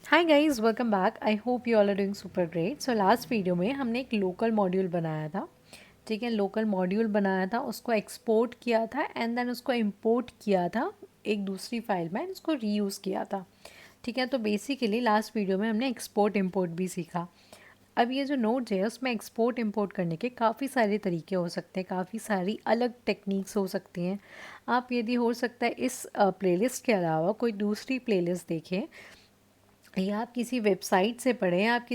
Hi guys, welcome back. I hope you all are doing super great. So last video में हमने एक local module बनाया था। ठीक है, लोकल मॉड्यूल बनाया था, उसको एक्सपोर्ट किया था एंड देन उसको इंपोर्ट किया था एक दूसरी फाइल में, उसको रीयूज़ किया था। ठीक है, तो बेसिकली लास्ट वीडियो में हमने एक्सपोर्ट इंपोर्ट भी सीखा। अब ये जो नोट है उसमें एक्सपोर्ट इंपोर्ट करने के काफ़ी सारे तरीके हो सकते हैं, काफ़ी सारी अलग टेक्निक्स हो सकती हैं। आप यदि हो सकता है इस प्लेलिस्ट के अलावा कोई दूसरी प्लेलिस्ट देखें या आप किसी वेबसाइट से पढ़ें, आप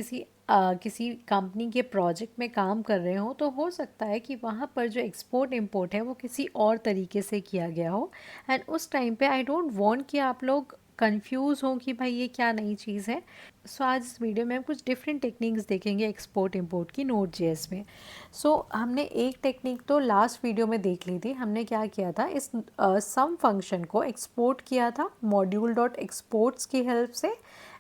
किसी कंपनी के प्रोजेक्ट में काम कर रहे हो, तो हो सकता है कि वहाँ पर जो एक्सपोर्ट इंपोर्ट है वो किसी और तरीके से किया गया हो। एंड उस टाइम पे आई डोंट वांट कि आप लोग कंफ्यूज हो कि भाई ये क्या नई चीज़ है। सो आज इस वीडियो में हम कुछ डिफरेंट टेक्निक्स देखेंगे एक्सपोर्ट इंपोर्ट की नोट जेएस में। सो हमने एक टेक्निक तो लास्ट वीडियो में देख ली थी। हमने क्या किया था, इस सम फंक्शन को एक्सपोर्ट किया था मॉड्यूल डॉट एक्सपोर्ट्स की हेल्प से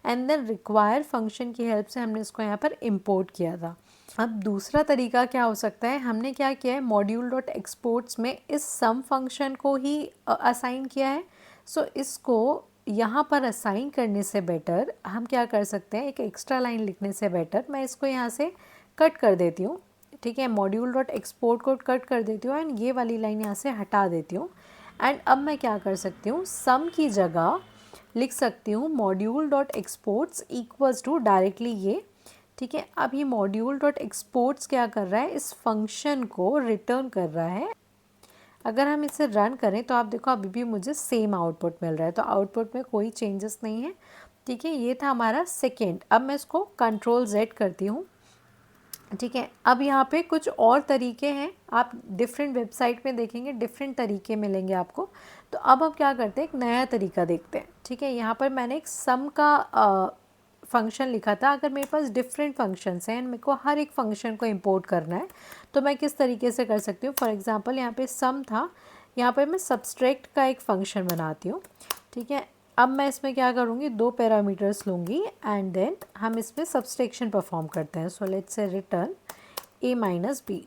एंड देन रिक्वायर फंक्शन की हेल्प से हमने इसको यहाँ पर इंपोर्ट किया था। अब दूसरा तरीका क्या हो सकता है, हमने क्या किया है मॉड्यूल डॉट एक्सपोर्ट्स में इस सम फंक्शन को ही असाइन किया है। सो इसको यहाँ पर असाइन करने से बेटर हम क्या कर सकते हैं, एक एक्स्ट्रा लाइन लिखने से बेटर मैं इसको यहाँ से कट कर देती हूँ। ठीक है, मॉड्यूल डॉट एक्सपोर्ट को कट कर देती हूँ एंड ये वाली लाइन यहाँ से हटा देती हूँ। एंड अब मैं क्या कर सकती हूँ, सम की जगह लिख सकती हूँ module dot exports equals to directly ये। ठीक है, अब ये मॉड्यूल डॉट एक्सपोर्ट्स क्या कर रहा है, इस फंक्शन को रिटर्न कर रहा है। अगर हम इसे रन करें तो आप देखो अभी भी मुझे सेम आउटपुट मिल रहा है, तो आउटपुट में कोई चेंजेस नहीं है। ठीक है, ये था हमारा सेकेंड। अब मैं इसको कंट्रोल जेड करती हूँ। ठीक है, अब यहाँ पे कुछ और तरीके हैं, आप डिफरेंट वेबसाइट में देखेंगे डिफरेंट तरीके मिलेंगे आपको। तो अब हम क्या करते हैं, एक नया तरीका देखते हैं। ठीक है, यहाँ पर मैंने एक सम का फंक्शन लिखा था। अगर मेरे पास डिफरेंट फंक्शंस हैं एंड मेरे को हर एक फंक्शन को इंपोर्ट करना है तो मैं किस तरीके से कर सकती हूँ। फॉर एग्जांपल यहाँ पे सम था, यहाँ पर मैं सब्सट्रैक्ट का एक फ़ंक्शन बनाती हूँ। ठीक है, अब मैं इसमें क्या करूँगी, दो पैरामीटर्स लूँगी एंड देन हम इसमें सब्सट्रैक्शन परफॉर्म करते हैं। So let's say return a minus b.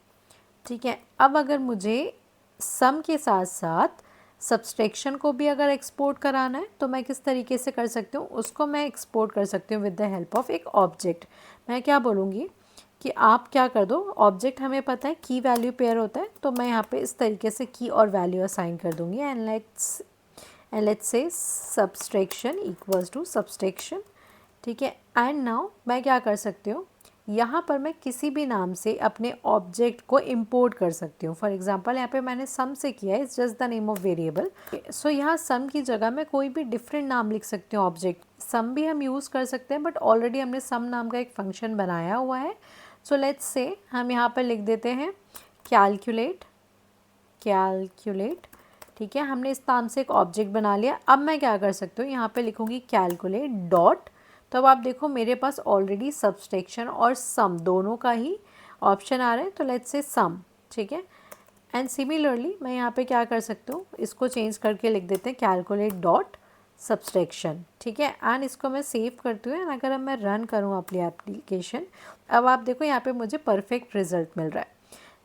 ठीक है, अब अगर मुझे सम के साथ साथ सब्सट्रैक्शन को भी अगर एक्सपोर्ट कराना है तो मैं किस तरीके से कर सकती हूँ, उसको मैं एक्सपोर्ट कर सकती हूँ विद द हेल्प ऑफ एक ऑब्जेक्ट। मैं क्या बोलूँगी कि आप क्या कर दो, ऑब्जेक्ट हमें पता है की वैल्यू पेयर होता है, तो मैं यहाँ पे इस तरीके से की और वैल्यू असाइन कर दूँगी and let's say subtraction equals to subtraction. ठीक है, एंड नाउ मैं क्या कर सकती हूँ, यहाँ पर मैं किसी भी नाम से अपने ऑब्जेक्ट को इंपोर्ट कर सकती हूँ। फॉर एग्जांपल यहाँ पे मैंने सम से किया है, it's just the name of variable. So यहाँ सम की जगह मैं कोई भी डिफरेंट नाम लिख सकती हूँ ऑब्जेक्ट। सम भी हम यूज़ कर सकते हैं बट ऑलरेडी हमने सम नाम का एक फंक्शन बनाया हुआ है। सो लेट्स से हम यहाँ पर लिख देते हैं कैलकुलेट। ठीक है, हमने इस नाम से एक ऑब्जेक्ट बना लिया। अब मैं क्या कर सकती हूँ, यहाँ पे लिखूँगी कैलकुलेट डॉट। तो अब आप देखो मेरे पास ऑलरेडी सब्सट्रैक्शन और सम दोनों का ही ऑप्शन आ रहा है, तो लेट्स से सम। ठीक है, एंड सिमिलरली मैं यहाँ पे क्या कर सकती हूँ, इसको चेंज करके लिख देते हैं कैलकुलेट डॉट सब्सट्रैक्शन। ठीक है, एंड इसको मैं सेव करती हूँ एंड अगर अब मैं रन करूँ अपनी एप्लीकेशन, अब आप देखो यहाँ पे मुझे परफेक्ट रिजल्ट मिल रहा है।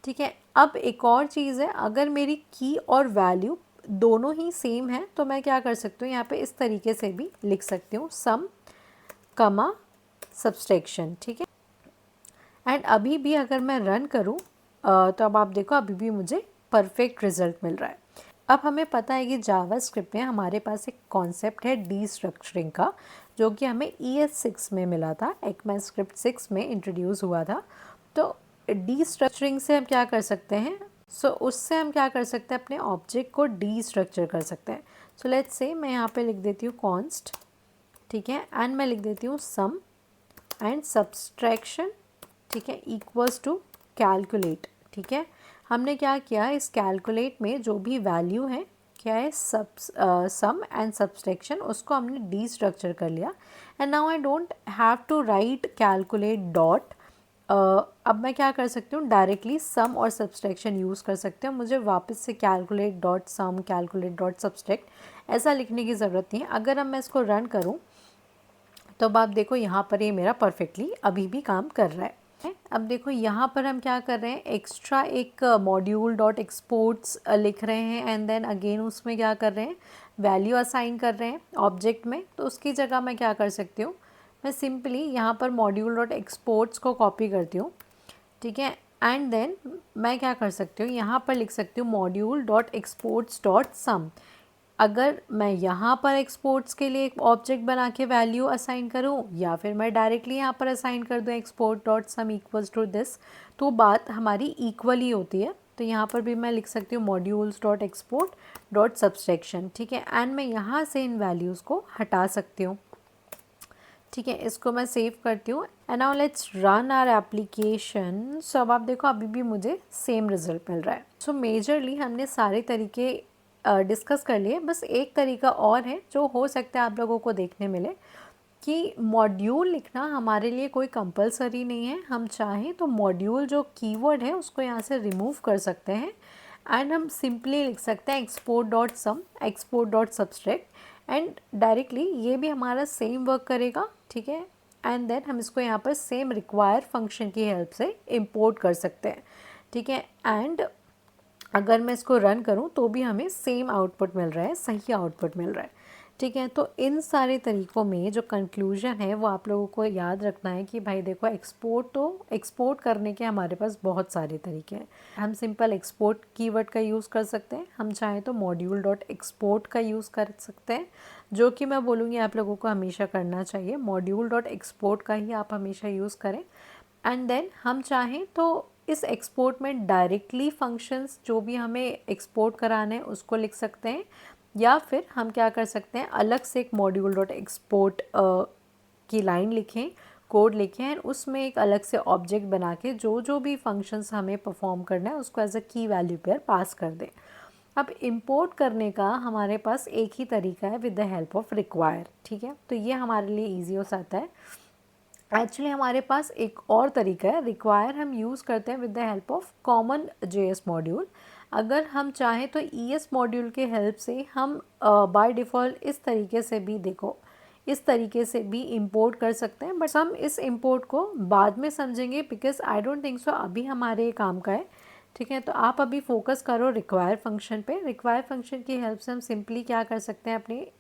ठीक है, अब एक और चीज़ है, अगर मेरी की और वैल्यू दोनों ही सेम है तो मैं क्या कर सकती हूँ, यहाँ पे इस तरीके से भी लिख सकती हूँ सम कमा सब्सट्रैक्शन। ठीक है, एंड अभी भी अगर मैं रन करूँ तो अब आप देखो अभी भी मुझे परफेक्ट रिजल्ट मिल रहा है। अब हमें पता है कि जावास्क्रिप्ट में हमारे पास एक कॉन्सेप्ट है डीस्ट्रक्चरिंग का, जो कि हमें ES6 में मिला था, ECMAScript 6 में इंट्रोड्यूस हुआ था। तो डीस्ट्रक्चरिंग से हम क्या कर सकते हैं, उससे हम क्या कर सकते हैं, अपने ऑब्जेक्ट को डीस्ट्रक्चर कर सकते हैं। सो लेट्स से मैं यहाँ पे लिख देती हूँ कॉन्स्ट। ठीक है, एंड मैं लिख देती हूँ सम एंड सब्सट्रैक्शन। ठीक है, इक्वल्स टू कैलकुलेट। ठीक है, हमने क्या किया, इस कैलकुलेट में जो भी वैल्यू है क्या है, सम एंड सब्सट्रैक्शन, उसको हमने डीस्ट्रक्चर कर लिया। And now I don't have to write calculate dot. अब मैं क्या कर सकती हूँ, डायरेक्टली सम और सब्सट्रैक्शन यूज़ कर सकते हैं। मुझे वापस से कैलकुलेट डॉट सम, कैलकुलेट डॉट सब्सट्रैक्ट ऐसा लिखने की ज़रूरत नहीं है। अगर अब मैं इसको रन करूँ तो अब आप देखो यहाँ पर ये मेरा परफेक्टली अभी भी काम कर रहा है। अब देखो यहाँ पर हम क्या कर रहे हैं, एक्स्ट्रा एक मॉड्यूल डॉट एक्सपोर्ट्स लिख रहे हैं एंड देन अगेन उसमें क्या कर रहे हैं, वैल्यू असाइन कर रहे हैं ऑब्जेक्ट में। तो उसकी जगह मैं क्या कर सकती हूँ, मैं सिंपली यहाँ पर मॉड्यूल डॉट एक्सपोर्ट्स को कॉपी करती हूँ, ठीक है। एंड देन मैं क्या कर सकती हूँ, यहाँ पर लिख सकती हूँ मॉड्यूल डॉट एक्सपोर्ट्स डॉट सम। अगर मैं यहाँ पर एक्सपोर्ट्स के लिए एक ऑब्जेक्ट बना के वैल्यू असाइन करूँ, या फिर मैं डायरेक्टली यहाँ पर असाइन कर दूँ export dot sum equals to this, तो बात हमारी इक्वल ही होती है। तो यहाँ पर भी मैं लिख सकती हूँ modules dot export dot subtraction, ठीक है। एंड मैं यहाँ से इन वैल्यूज़ को हटा सकती हूँ, ठीक है। इसको मैं सेव करती हूँ and now let's run our application. So अब आप देखो अभी भी मुझे सेम रिजल्ट मिल रहा है। सो मेजरली हमने सारे तरीके डिस्कस कर लिए, बस एक तरीका और है जो हो सकता है आप लोगों को देखने मिले कि मॉड्यूल लिखना हमारे लिए कोई कंपलसरी नहीं है। हम चाहें तो मॉड्यूल जो कीवर्ड है उसको यहाँ से रिमूव कर सकते हैं एंड हम सिंपली लिख सकते हैं export dot sum, export dot subtract and directly ये भी हमारा सेम वर्क करेगा, ठीक है। एंड देन हम इसको यहाँ पर सेम रिक्वायर फंक्शन की हेल्प से इंपोर्ट कर सकते हैं, ठीक है। एंड अगर मैं इसको रन करूँ तो भी हमें सेम आउटपुट मिल रहा है, सही आउटपुट मिल रहा है, ठीक है। तो इन सारे तरीक़ों में जो कंक्लूजन है वो आप लोगों को याद रखना है कि भाई देखो एक्सपोर्ट करने के हमारे पास बहुत सारे तरीके हैं। हम सिंपल एक्सपोर्ट कीवर्ड का यूज़ कर सकते हैं, हम चाहें तो मॉड्यूल डॉट एक्सपोर्ट का यूज़ कर सकते हैं, जो कि मैं बोलूँगी आप लोगों को हमेशा करना चाहिए। मॉड्यूल डॉट एक्सपोर्ट का ही आप हमेशा यूज़ करें। एंड देन हम चाहें तो इस एक्सपोर्ट में डायरेक्टली फंक्शंस जो भी हमें एक्सपोर्ट कराना है उसको लिख सकते हैं, या फिर हम क्या कर सकते हैं अलग से एक मॉड्यूल डॉट एक्सपोर्ट की लाइन लिखें, कोड लिखें एंड उसमें एक अलग से ऑब्जेक्ट बना के जो जो भी फंक्शंस हमें परफॉर्म करना है उसको एज अ की वैल्यू पेयर पास कर दें। अब इंपोर्ट करने का हमारे पास एक ही तरीका है with the help of require, ठीक है। तो ये हमारे लिए ईजी हो जाता है। एक्चुअली हमारे पास एक और तरीका है, रिक्वायर हम यूज़ करते हैं with the help of common JS module. अगर हम चाहें तो ईएस मॉड्यूल के हेल्प से हम बाय डिफ़ॉल्ट इस तरीके से भी देखो इस तरीके से भी इंपोर्ट कर सकते हैं, बट हम इस इंपोर्ट को बाद में समझेंगे because I don't think so अभी हमारे ये काम का है, ठीक है। तो आप अभी फोकस करो रिक्वायर फंक्शन पे। रिक्वायर फंक्शन की हेल्प से हम सिंपली क्या कर सकते हैं, अपने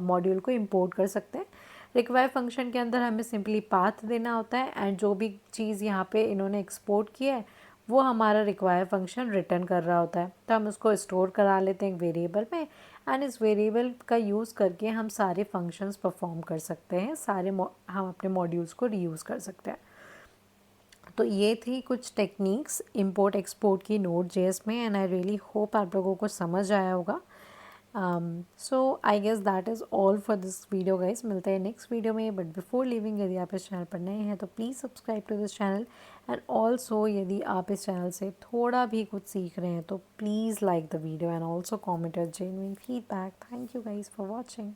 मॉड्यूल को इंपोर्ट कर सकते हैं। रिक्वायर फंक्शन के अंदर हमें सिंपली पाथ देना होता है एंड जो भी चीज़ यहाँ पे इन्होंने एक्सपोर्ट किया है वो हमारा रिक्वायर फंक्शन रिटर्न कर रहा होता है। तो हम उसको स्टोर करा लेते हैं एक वेरिएबल में एंड इस वेरिएबल का यूज़ करके हम सारे फंक्शंस परफॉर्म कर सकते हैं, हम अपने मॉड्यूल्स को रीयूज़ कर सकते हैं। तो ये थी कुछ टेक्निक्स इंपोर्ट एक्सपोर्ट की Node.js में एंड आई रियली होप आप लोगों को समझ आया होगा। So I guess that is all for this video guys. मिलते हैं नेक्स्ट वीडियो में, बट बिफोर लिविंग यदि आप इस चैनल पर नए हैं तो please subscribe to this channel and also यदि आप इस चैनल से थोड़ा भी कुछ सीख रहे हैं तो please like the video and also comment your genuine feedback. Thank you guys for watching.